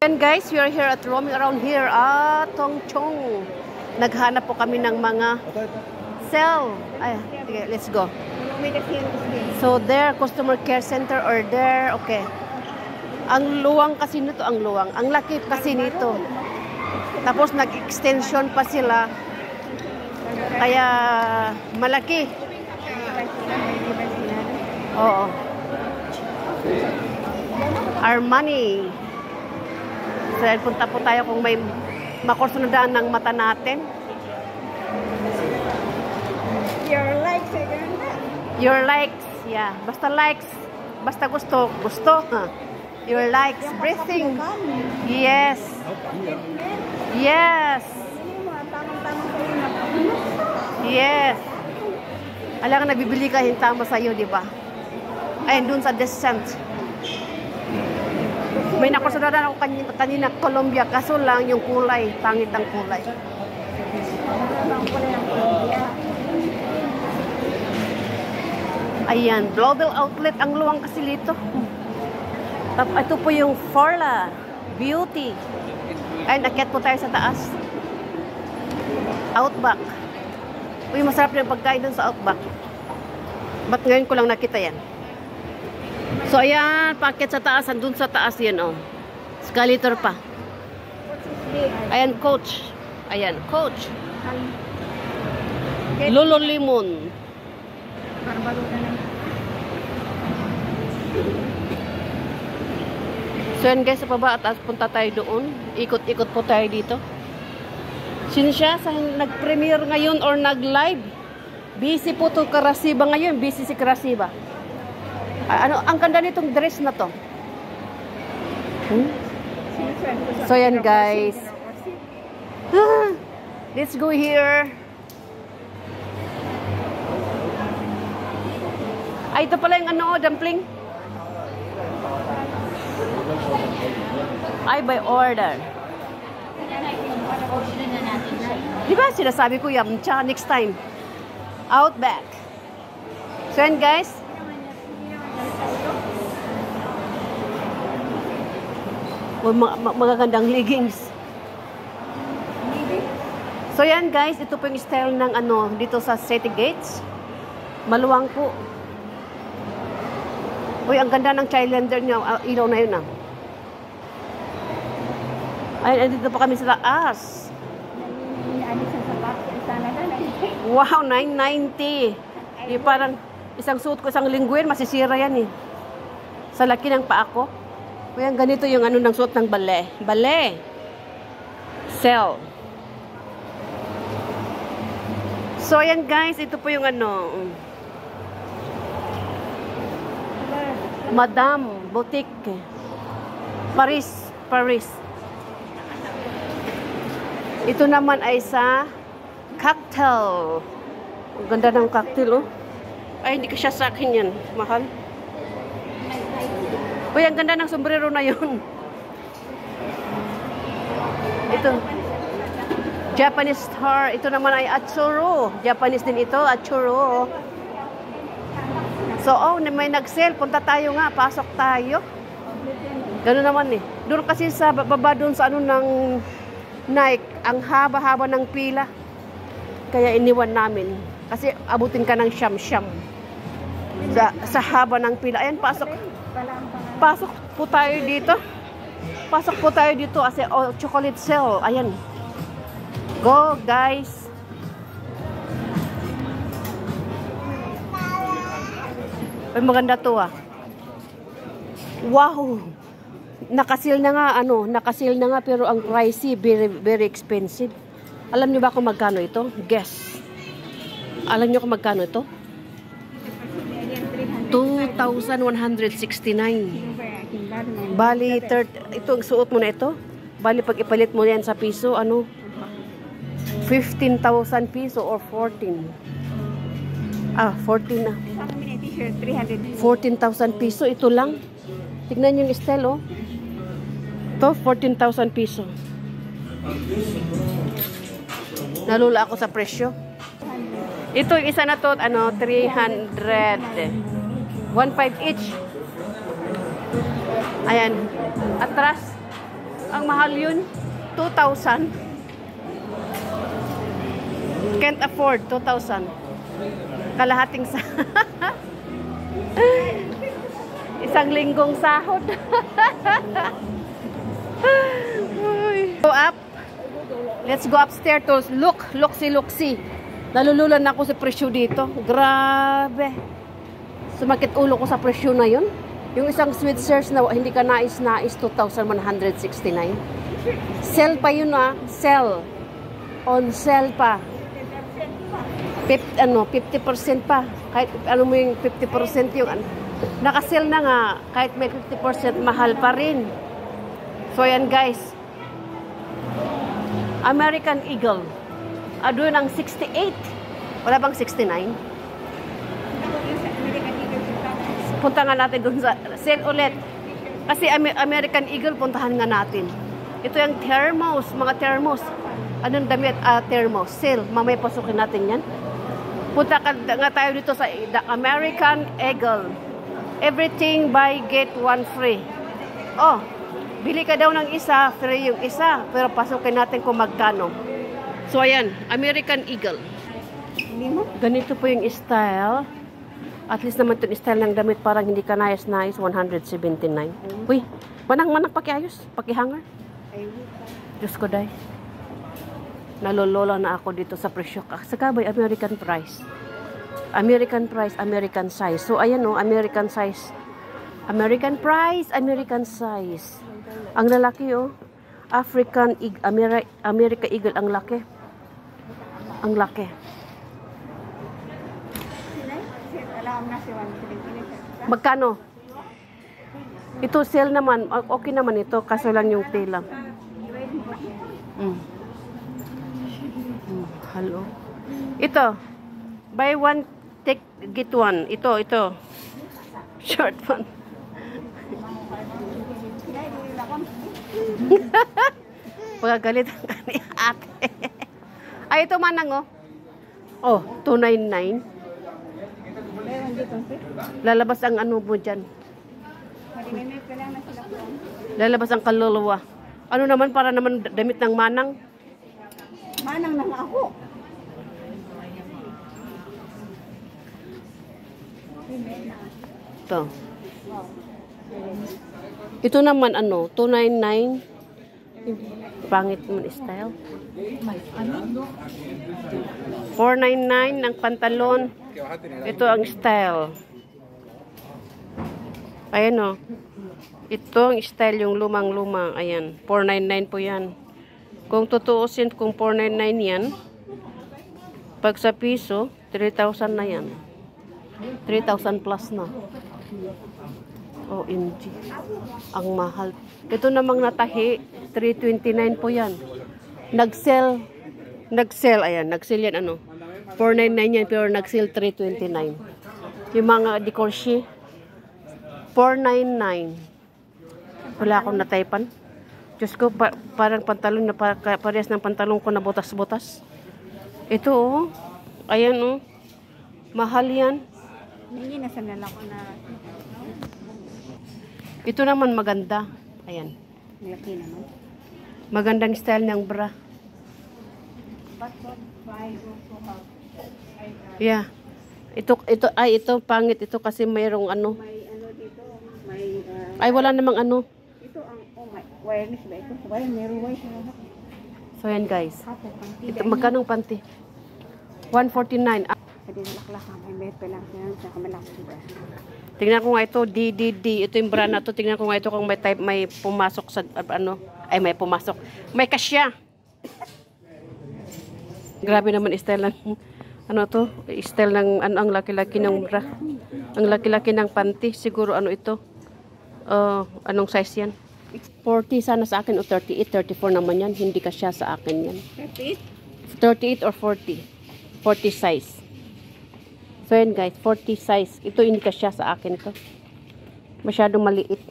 yan guys, we are here at roaming around here at Tongchong. Naghanap po kami ng mga sell. Ay, okay, let's go. So there, customer care center or there, okay. Ang luwang kasi nito, ang luwang. Ang laki kasi nito. Tapos nag-extension pa sila. Kaya malaki. Oo. Armani. So, punta po tayo kung may makursunodaan ng mata natin. Your likes, Your likes, yeah. Basta likes. Basta gusto. Gusto. Your likes. Breathing. Yes. Yes. Yes. Alam ka, nabibili ka yung tama sa'yo, di ba? Ayun, dun sa descent. May nakursunodaan ako kanina Colombia, kaso lang yung kulay, pangit ang kulay. Ayan, global outlet ang luwang kasi dito. Ito po yung Forla Beauty. Ay, nakyat po tayo sa taas. Outback. Uy, masarap na yung pagkain dun sa Outback. Ba't ngayon ko lang nakita yan? So, ayan, packet sa taas. Andun sa taas yan, oh. Escalator pa. Ayan, Coach. Ayan, Coach. Lolo Limon. So, yan guys, sa baba at punta tayo doon. Ikot-ikot po tayo dito. Sino siya? Sa nag-premiere ngayon or nag-live? Busy po to Karasiba ngayon. Busy si Karasiba. Ano, ang ganda nitong dress na to. So yan guys. Let's go here. Ay, ito pala yung ano, dumpling. Ay, by order. Diba sinasabi ko yamcha next time. Outback. So yan guys. Magagandang leggings. So yan guys, ito po yung style ng ano dito sa City Gates. Maluwang po. Uy, ang ganda ng Chilender niya. Ilaw na yun ah. Ay, dito pa kami sa taas. Wow, 990. Yung parang isang suot ko, isang lingguin, masisira yan eh. Sa laki ng paa ko. Kaya ganito yung ano ng suot ng ballet. Ballet. Sell. So, ayan guys. Ito po yung ano. Madame Boutique. Paris. Paris. Ito naman ay sa cocktail. Ang ganda ng cocktail, oh. Ay, hindi ka siya sa akin yan. Mahal. Uy, ang ganda ng sombrero na yun. Ito. Japanese star. Ito naman ay Atsuro. Japanese din ito. Atsuro. So, oh, may nag-sale. Punta tayo nga. Pasok tayo. Gano'n naman eh. Doon kasi sa baba doon sa ano ng Nike. Ang haba-haba ng pila. Kaya iniwan namin. Kasi abutin ka ng siyam-siyam. Sa haba ng pila. Ayan, pasok. Pasok po tayo dito. Pasok po tayo dito kasi oh, chocolate sale. Ayan. Go, guys. Ay, maganda to ah. Wow. Nakasil na nga, ano, nakasil na nga pero ang pricey, very, very expensive. Alam niyo ba kung magkano ito? Guess. Alam niyo kung magkano ito? 2,169. Bali, ito ang suot mo na ito. Bali, pag ipalit mo yan sa piso, ano? 15,000 piso or 14. Ah, 14 na. 14,000 piso. Ito lang. Tignan yung style, oh. Ito, 14,000 piso. Nalula ako sa presyo. Ito, isa na to, ano, 300. 1.5 each. Ayan. Atras. Ang mahal yun. 2,000. Can't afford 2,000. Kalahating sa isang linggong sahod. Go up. Let's go upstairs to look-see. Nalululan na ako sa presyo dito. Grabe. Sumakit ulo ko sa presyo na yun. Yung isang sweet search na hindi ka nais-nais, 2,169. Sell pa yun Sell. On sell pa. 50% pa. Kahit ano mo yung 50% yung naka-sell na nga. Kahit may 50% mahal pa rin. So yan guys. American Eagle. Doon ang 68. Wala bang 69? Punta nga natin doon sa sale ulit. Kasi American Eagle, puntahan nga natin. Ito yung thermos, mga thermos. Anong damit? Thermos. Sale. Mamaya pasukin natin yan. Punta nga tayo dito sa the American Eagle. Everything buy, get one free. Oh, bili ka daw ng isa, free yung isa. Pero pasukin natin kung magkano. So, ayan. American Eagle. Ganito po yung style. At least naman itong style ng damit. Parang hindi ka nais-nais. 179. Uy, manang pakiayos. Pakihanger. Diyos ko, day. Nalolola na ako dito sa presyo. Sakabay, American price. American price, American size. So, ayan o, American size. American price, American size. Ang lalaki o. African Eagle, America Eagle, ang laki. Ang laki. Magkano? Ito, sale naman. Okay naman ito. Kaso lang yung tela. Hello. Ito. Buy one, get one. Ito. Short one. Pagagalit ang kani ate. Ay, ito manang oh. Oh, 299. Lalabas ang ano mo dyan. Lalabas ang kaluluwa. Ano naman, para naman damit ng manang. Manang nang ako. Ito. Ito naman 299. Pangit mo style. 499 ng pantalon. Ito ang style. Ayan Ito ang style, yung lumang-lumang. Ayan. 499 po yan. Kung tutuusin, kung 499 yan, pag sa piso, 3,000 na yan. 3,000 plus na. OMG. Ang mahal. Ito namang natahi, 329 po yan. Nag-sell. Ayan, nag-sell yan 499 yan, pero nag-sell 329. Yung mga decorshi, 499. Wala akong nataypan. Diyos ko, parang pantalon na parehas ng pantalon ko na butas-butas. Ito ayan mahal yan. Hindi na sanala ko na. Ito naman maganda. Ayan. Malaki naman. Magandang style ng bra. Yeah. Ito pangit ito kasi mayroong May dito, may ay wala namang ito ang wireless ba ito? Meron wireless na. So yan guys. Hapo panty. Ito magkano panty? 149. Pwede nalaklak may bet pa lang sa kamalaki ba. Tingnan ko nga ito, DDD. Ito yung brand na to. Tingnan ko nga ito kung may pumasok sa ay may pumasok. May kasya. Grabe naman style ng style ng ang laki-laki ng bra. Ang laki-laki ng panty. Siguro ito? Anong size yan? 40 sana sa akin o 38, 34 naman yan. Hindi kasya sa akin yan. 38 or 40. 40 size. So yan guys, 40 size. Ito hindi kasya sa akin ito. Masyadong maliit.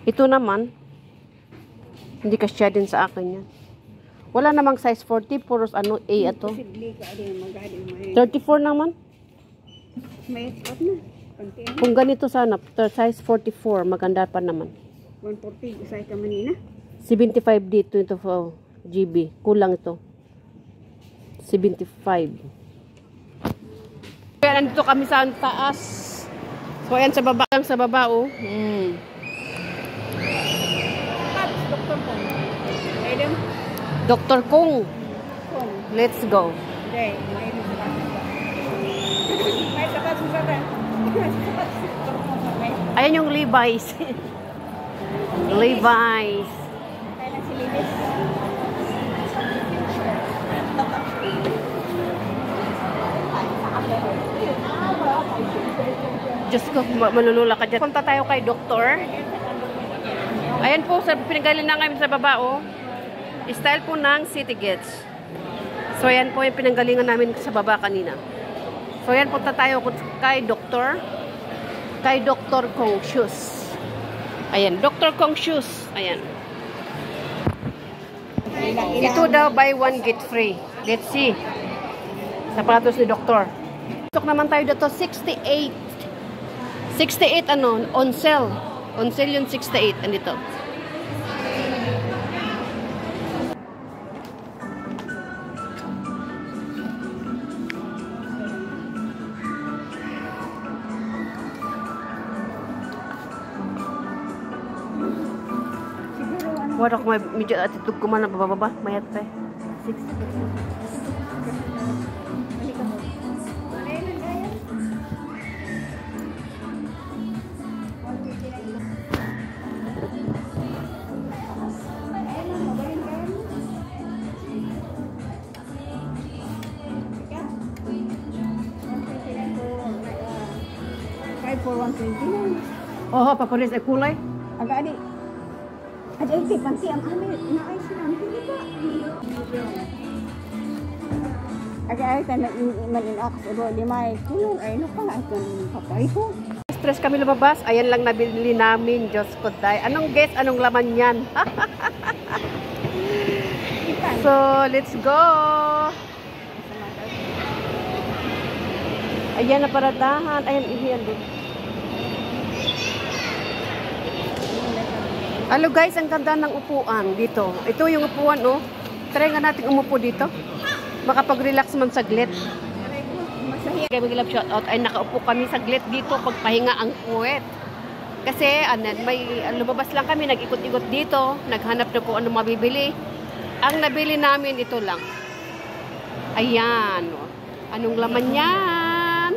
Ito naman, hindi kasya din sa akin yan. Wala namang size 40, puros A ito. 34 naman. May spot na. Kung ganito sana, size 44, maganda pa naman. 140, isay ka manina. 75 dito ito for GB. Kulang ito. 75. Kaya nandito kami sa taas. So ayan sa baba lang sa baba oh. Doktor po. Ayun. Dr. Kung. Let's go. Hindi, may sapat sa sabat. Ayan yung Levi's. Levi's. Kailan si Libis? Diyos ko, malulula ka dyan. Punta tayo kay doktor. Ayan po, pinanggaling na kami sa baba, oh. Style po ng City Gets. So, ayan po yung pinanggalingan namin sa baba kanina. So, ayan, punta tayo kay doktor. Kay Dr. Confucius. Ayan, Dr. Confucius. Ayan. Ito daw, buy one, get free. Let's see. Sapatos ni doktor. Tok naman tayo dito, 68. 68 ano, on sale. On sale yung 68. Andito. Wala ko may medyo atitug ko man na bababa. Mayat pa eh. 5 for 129. Oh, papalis ay kulay. Agak adik. Ada itu panti ang amin. Naay sila. Hindi ba? Agak ay tayo malinax. Ebo, limay. Kulong ay no pa. Ito papariho. Stress kami lumabas. Ayan lang nabili namin. Diyos ko tayo. Anong guess? Anong laman yan? So, let's go. Ayan na paradahan. Ayan, ihiyan doon. Hello guys, ang ganda ng upuan dito. Ito yung upuan, oh. Try nga natin umupo dito. Makapag-relax man saglit. Kaya mag-love shoutout ay nakaupo kami saglit dito pagpahinga ang puwet. Kasi may lumabas lang kami, nag-ikot-ikot dito, naghanap na kung ano mabibili. Ang nabili namin ito lang. Ayan, oh. Anong laman yan?